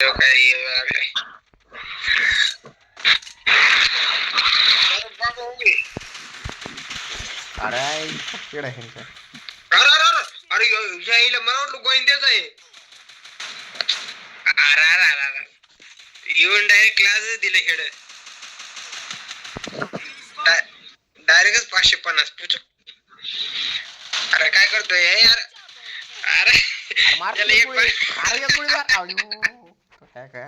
काय येऊ लागलाय. अरे किड आहे ह्यांच्या. अरे अरे अरे अरे यायला मला वाटलं गोविंद्याच आहे. अरे अरे अरे अरे येऊन डायरेक्ट क्लासच दिलं खेळ. डायरेक्टच 550 पुचक. अरे काय करतोय यार. अरे मार त्याला एक अरे एक गोळी मार. काय काय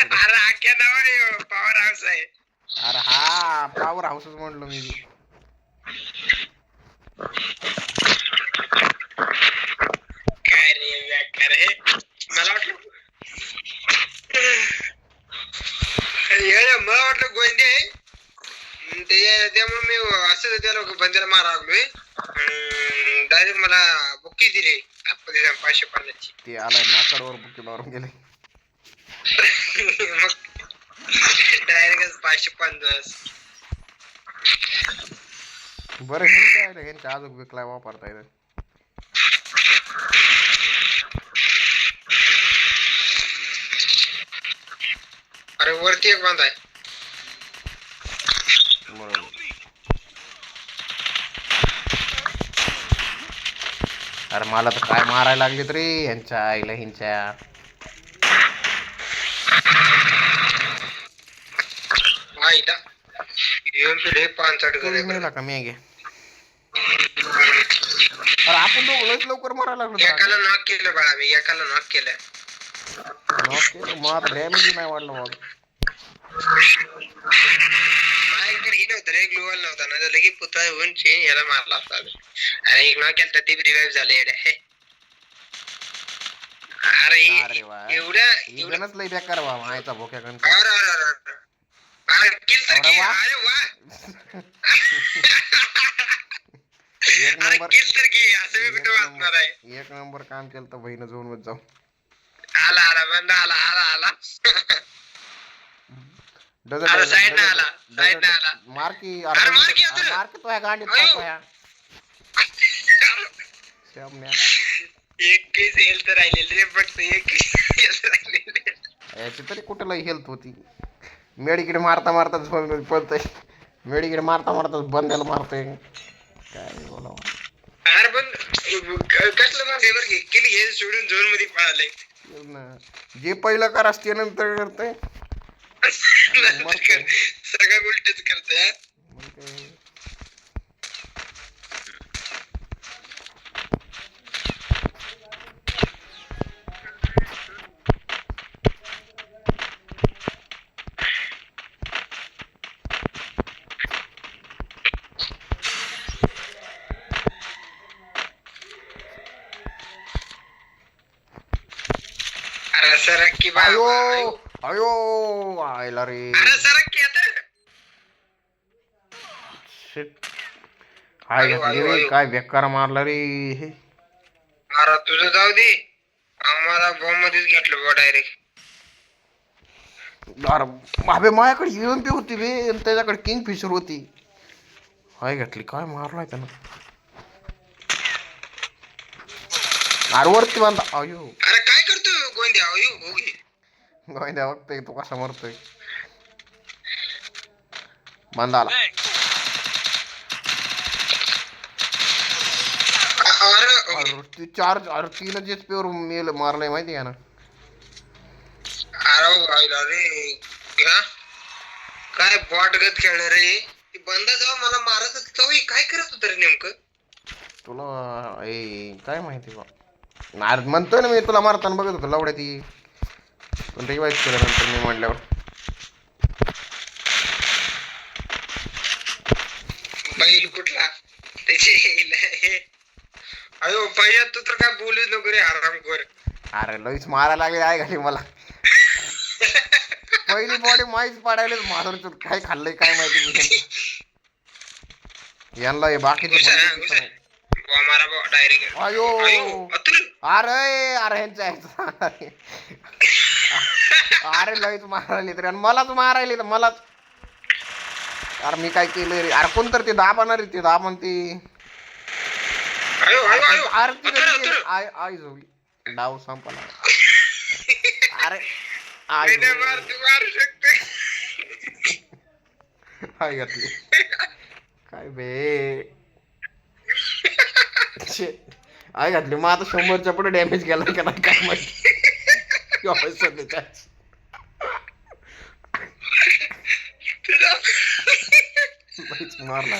अरे आख्या नावाने पॉवर हाऊस आहे. अरे हा पॉवर हाऊसच म्हणलो मी. काय रे व्याकार हे मला वाटलं मला वाटलं गोविंदे आहे. त्यामुळे मी असं त्याला बंद्याला मारा लागलोय. डायरेक्ट मला बुकी दिली 550 ते आलाय नाकडवर बुकी मारून गेले. मग डायरेक्ट 550. बरं ह्यांच्या अजून विकलाय वापरता येत. अरे वरती एक बांध आहे. अरे मला तर काय मारायला लागलेत रे ह्यांच्या आईला ह्यांच्या. आईला येऊन तुले 65 मेला का मी गे. अरे आपण दोघं लवकर मारायला लागलो. एकाला नॉक केलं बाळा मी. एकाला नॉक केलं. नॉक केलं मग आता डॅमेज नाही वाढलं मग. माझ्याकडे हे नव्हतं रे ग्लोअल नव्हता ना तर लगेच पुतळा होऊन चेन याला मारला असता. अरे एक नॉक केलं तर ते रिवाइव्ह झाले. अरे एवढं लय बेकार बा मायचा भोक्या गण. अरे किल तर घे. अरे वा एक नंबर किल तर घे. असं मी कुठे वाचणार आहे. एक नंबर काम केलं तर बहिण झोन मध्ये जाऊ. आला आला बंद आला आला आला. अरे साइड ना आला. साइड ना आला. मारकी अरे मारकी मारकी तो है गांडीत तो है. एक केस हेल्थ राहिलेले रे फक्त एक केस राहिलेले. याची तरी कुठेला हेल्थ होती. मेडीकडे मारता मारता पळतय. मेडीकडे मारता मारता बंद्याला मारतोय. काय बोलावं. अरे पण कसलं मग फेवर घे केली हे सोडून झोन मध्ये पळालंय. जे पहिलं करा ते नंतर करतय. सगळ्या उलटेच करतोय. अरे सरक की बाबा. अयो अयो आयला रे. अरे सरक की आता. काय घातली रे. काय बेकार मारला रे हे. अरे तुझं जाऊ दे. आम्हाला बॉम्ब मध्येच घेतलं बा डायरेक्ट. अरे भाबे माझ्याकडे UMP होती बे त्याच्याकडे किंगफिशर होती. हाय घातली काय मारलाय त्यानं. अरे वरती बांधा. अयो अरे काय करतो गोंद्या. अयो होगी गोविंदा बघतोय तू कसा मरतोय. बांधा आला. अरे ती चार्ज अरे 3 HP वर मेल मारलाय माहिती आहे ना. अरे काय बॉटगत खेळणार रे. ती बंद जाऊ मला मारत जाऊ. काय करत होत रे नेमकं. तुला काय माहिती बा. अरे म्हणतोय ना मी तुला मारताना बघत होतो लवड्या ती. पण रिवाइज केलं नंतर मी म्हणल्यावर. बैल कुठला त्याचे अयो पहिल्या तू तर काय बोलूच नको रे हरामखोर. अरे लईच मारायला लागले आहे घाली मला. पहिली बॉडी माहीच पडायला मारून काय खाल्लंय काय माहिती मी. यांना हे बाकीचे अयो अरे अरे ह्यांच्या अरे लईच मारायली तरी आणि मलाच मारायली तर मलाच. अरे मी काय केलंय रे. अरे कोणतर ते दाबाणार ते दाबन ती. अरे आई झोपली डाव संपला. अरे आई नाही मारू शकते. आई घातली काय बे छे. आई घातली मग आता 100च्या पुढे डॅमेज गेला का नाही काय माहिती सध्याच्या तुला मारला